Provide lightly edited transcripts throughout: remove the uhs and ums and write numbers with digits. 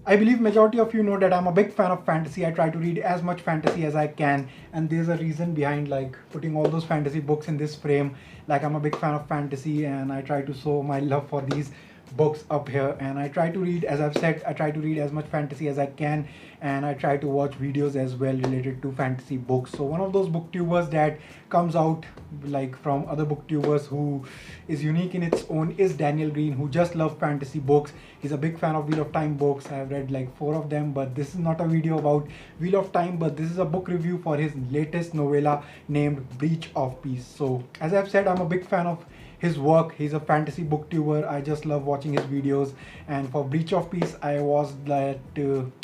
I believe majority of you know that I'm a big fan of fantasy. I try to read as much fantasy as I can, and there's a reason behind like putting all those fantasy books in this frame. Like I'm a big fan of fantasy and I try to show my love for these books up here, and I try to read, as I've said, I try to read as much fantasy as I can, and I try to watch videos as well related to fantasy books. So one of those booktubers that comes out like from other booktubers who is unique in its own is Daniel Greene, who just loves fantasy books. He's a big fan of Wheel of Time books. I've read like 4 of them, but this is not a video about Wheel of Time, but this is a book review for his latest novella named Breach of Peace. So as I've said, I'm a big fan of his work. He's a fantasy booktuber. I just love watching his videos. And for Breach of Peace, I was that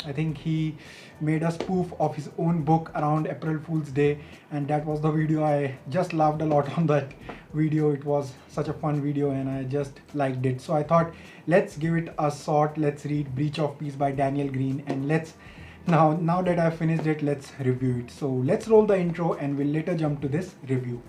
I think he made a spoof of his own book around April Fool's Day, and that was the video. I just laughed a lot on that video. It was such a fun video and I just liked it. So I thought, let's give it a shot. Let's read Breach of Peace by Daniel Greene, and let's now that I've finished it, let's review it. So let's roll the intro and we'll later jump to this review.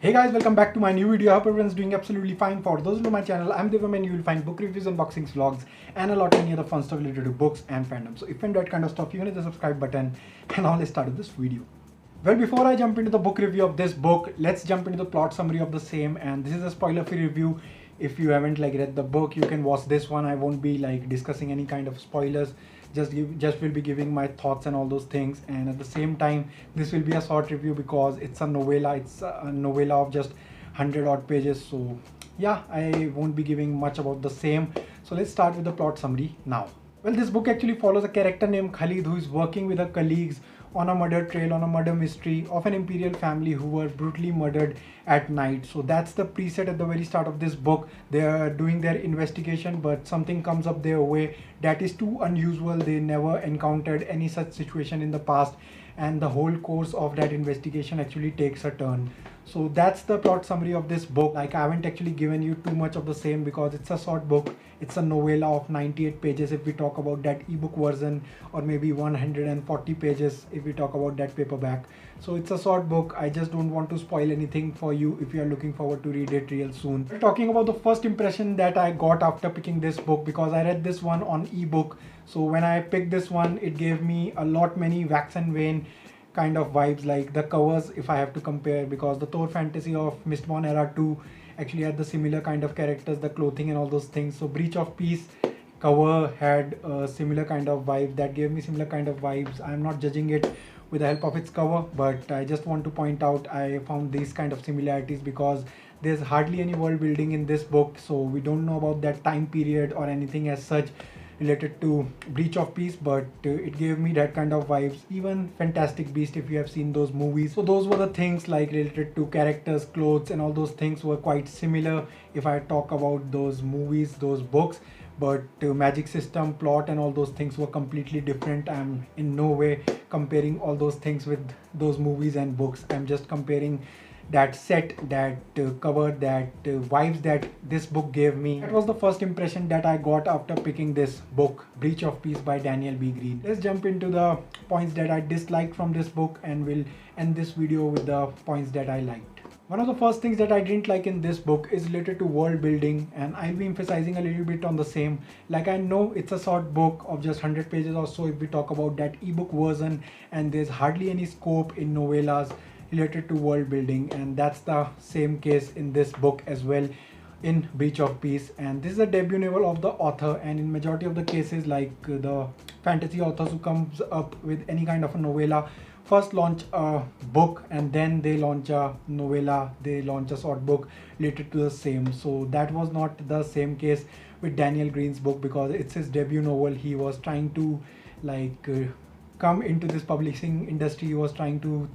Hey guys, welcome back to my new video. I hope everyone's doing absolutely fine. For those who know my channel, I'm Devam and you will find book reviews, unboxings, vlogs, and a lot of any other fun stuff related to books and fandom. So if you enjoy that kind of stuff, you can hit the subscribe button, and now let's start with this video. Well, before I jump into the book review of this book, let's jump into the plot summary of the same. And this is a spoiler-free review. If you haven't like read the book, you can watch this one. I won't be like discussing any kind of spoilers. Just will be giving my thoughts and all those things. And at the same time, this will be a short review because it's a novella. It's a novella of just 100 odd pages. So yeah, I won't be giving much about the same. So let's start with the plot summary now. Well, this book actually follows a character named Khalid who is working with her colleagues on a murder trail, on a murder mystery of an imperial family who were brutally murdered at night. So that's the preset at the very start of this book. They are doing their investigation, but something comes up their way that is too unusual. They never encountered any such situation in the past, and the whole course of that investigation actually takes a turn. So that's the plot summary of this book. Like, I haven't actually given you too much of the same because it's a short book. It's a novella of 98 pages if we talk about that ebook version, or maybe 140 pages if we talk about that paperback. So it's a short book. I just don't want to spoil anything for you if you are looking forward to read it real soon. We're talking about the first impression that I got after picking this book, because I read this one on ebook. So when I picked this one, it gave me a lot many wax and wane kind of vibes. Like the covers, if I have to compare, because the Thor Fantasy of Mistborn Era 2 actually had the similar kind of characters, the clothing and all those things. So Breach of Peace cover had a similar kind of vibe, that gave me similar kind of vibes. I'm not judging it with the help of its cover, but I just want to point out I found these kind of similarities because there's hardly any world building in this book, so we don't know about that time period or anything as such related to Breach of Peace, but it gave me that kind of vibes. Even Fantastic Beast, if you have seen those movies, so those were the things like related to characters, clothes and all those things were quite similar if I talk about those movies, those books. But magic system, plot and all those things were completely different. I'm in no way comparing all those things with those movies and books. I'm just comparing that set, that cover, that vibes that this book gave me. That was the first impression that I got after picking this book, Breach of Peace by Daniel B. Greene. Let's jump into the points that I disliked from this book, and we'll end this video with the points that I liked. One of the first things that I didn't like in this book is related to world building, and I'll be emphasizing a little bit on the same. Like, I know it's a short book of just 100 pages or so if we talk about that ebook version, and there's hardly any scope in novellas related to world building, and that's the same case in this book as well, in Breach of Peace. And this is a debut novel of the author, and in majority of the cases, like the fantasy authors who comes up with any kind of a novella first launch a book and then they launch a novella, they launch a short book related to the same. So that was not the same case with Daniel Greene's book, because it's his debut novel. He was trying to like come into this publishing industry. He was trying to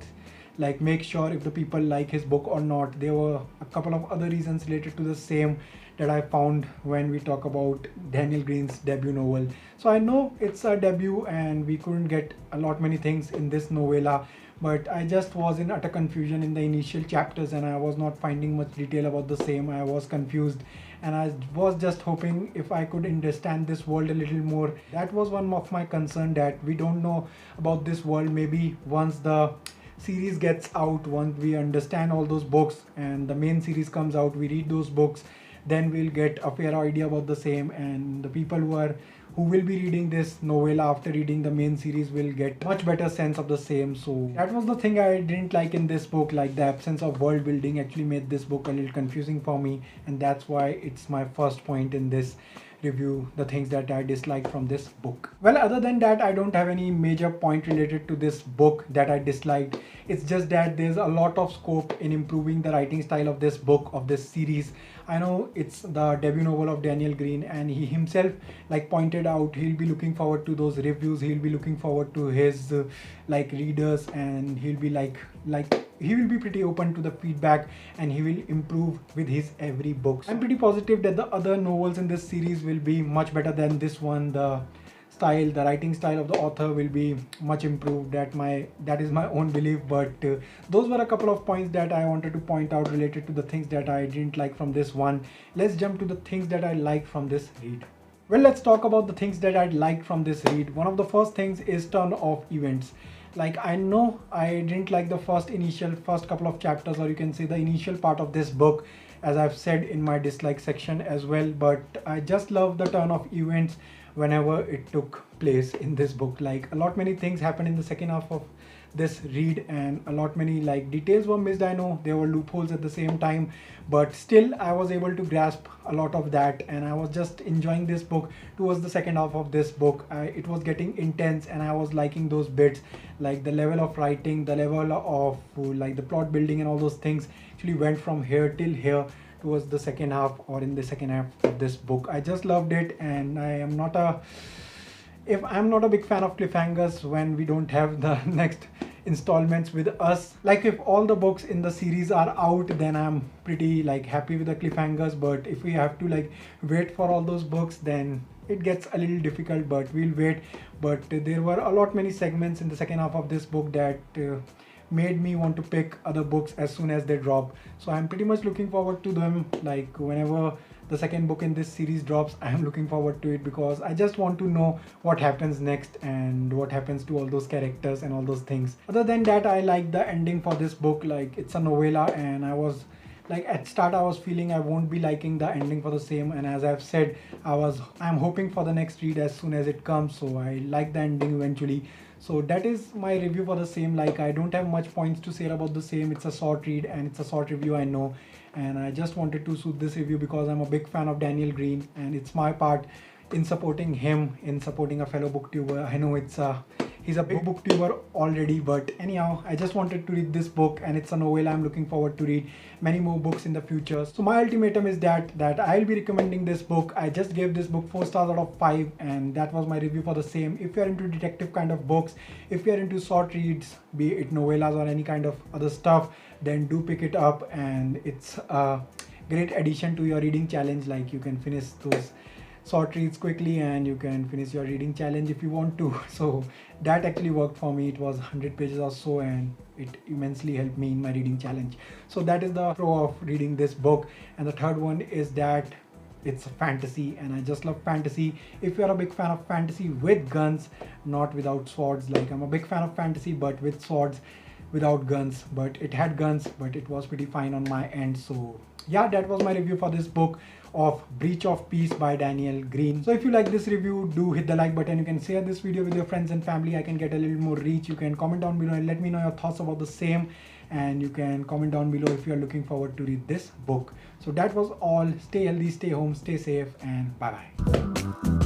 like make sure if the people like his book or not. There were a couple of other reasons related to the same that I found when we talk about Daniel Greene's debut novel. So I know it's a debut and we couldn't get a lot many things in this novella, but I just was in utter confusion in the initial chapters and I was not finding much detail about the same. I was confused and I was just hoping if I could understand this world a little more. That was one of my concern, that we don't know about this world. Maybe once the series gets out, once we understand all those books and the main series comes out, we read those books, then we'll get a fair idea about the same, and the people who will be reading this novella after reading the main series will get much better sense of the same. So that was the thing I didn't like in this book, like the absence of world building actually made this book a little confusing for me, and that's why it's my first point in this review, the things that I dislike from this book. Well, other than that, I don't have any major point related to this book that I disliked. It's just that there's a lot of scope in improving the writing style of this book, of this series. I know it's the debut novel of Daniel Greene, and he himself like pointed out he'll be looking forward to those reviews, he'll be looking forward to his like readers, and he'll be like he will be pretty open to the feedback, and he will improve with his every book. I'm pretty positive that the other novels in this series will be much better than this one. The writing style of the author will be much improved. That is my own belief, but those were a couple of points that I wanted to point out related to the things that I didn't like from this one. Let's jump to the things that I liked from this read. Well, let's talk about the things that I liked from this read. One of the first things is turn of events. Like, I know I didn't like the first couple of chapters, or you can say the initial part of this book, as I've said in my dislike section as well, but I just love the turn of events whenever it took place in this book. Like, a lot many things happened in the second half of this read, and a lot many like details were missed. I know there were loopholes at the same time, but still I was able to grasp a lot of that, and I was just enjoying this book towards the second half of this book. It was getting intense, and I was liking those bits, like the level of writing, the level of like the plot building and all those things actually went from here till here towards the second half, or in the second half of this book. I just loved it, and I'm not a big fan of cliffhangers when we don't have the next installments with us. Like, if all the books in the series are out, then I'm pretty like happy with the cliffhangers, but if we have to like wait for all those books, then it gets a little difficult, but we'll wait. But there were a lot many segments in the second half of this book that made me want to pick other books as soon as they drop. So I'm pretty much looking forward to them. Like, whenever the second book in this series drops, I am looking forward to it, because I just want to know what happens next and what happens to all those characters and all those things. Other than that, I like the ending for this book. Like, it's a novella, and I was like, at start I was feeling I won't be liking the ending for the same, and as I've said, I'm hoping for the next read as soon as it comes, so I like the ending eventually. So that is my review for the same. Like, I don't have much points to say about the same. It's a short read and it's a short review, I know, and I just wanted to shoot this review because I'm a big fan of Daniel Greene, and it's my part in supporting him, in supporting a fellow booktuber. I know he's a big booktuber already, but anyhow, I just wanted to read this book, and it's a novella. I'm looking forward to read many more books in the future. So my ultimatum is that I'll be recommending this book. I just gave this book 4 stars out of 5, and that was my review for the same. If you're into detective kind of books, if you're into short reads, be it novellas or any kind of other stuff, then do pick it up, and it's a great addition to your reading challenge. Like, you can finish those short reads quickly, and you can finish your reading challenge if you want to. So that actually worked for me. It was 100 pages or so, and it immensely helped me in my reading challenge. So that is the pro of reading this book. And the third one is that it's fantasy, and I just love fantasy. If you're a big fan of fantasy with guns, not without swords. Like, I'm a big fan of fantasy but with swords, without guns, but it had guns, but it was pretty fine on my end. So yeah, that was my review for this book of Breach of Peace by Daniel Greene. So if you like this review, do hit the like button. You can share this video with your friends and family. I can get a little more reach. You can comment down below and let me know your thoughts about the same, and you can comment down below if you are looking forward to read this book. So that was all. Stay healthy, stay home, stay safe, and bye bye.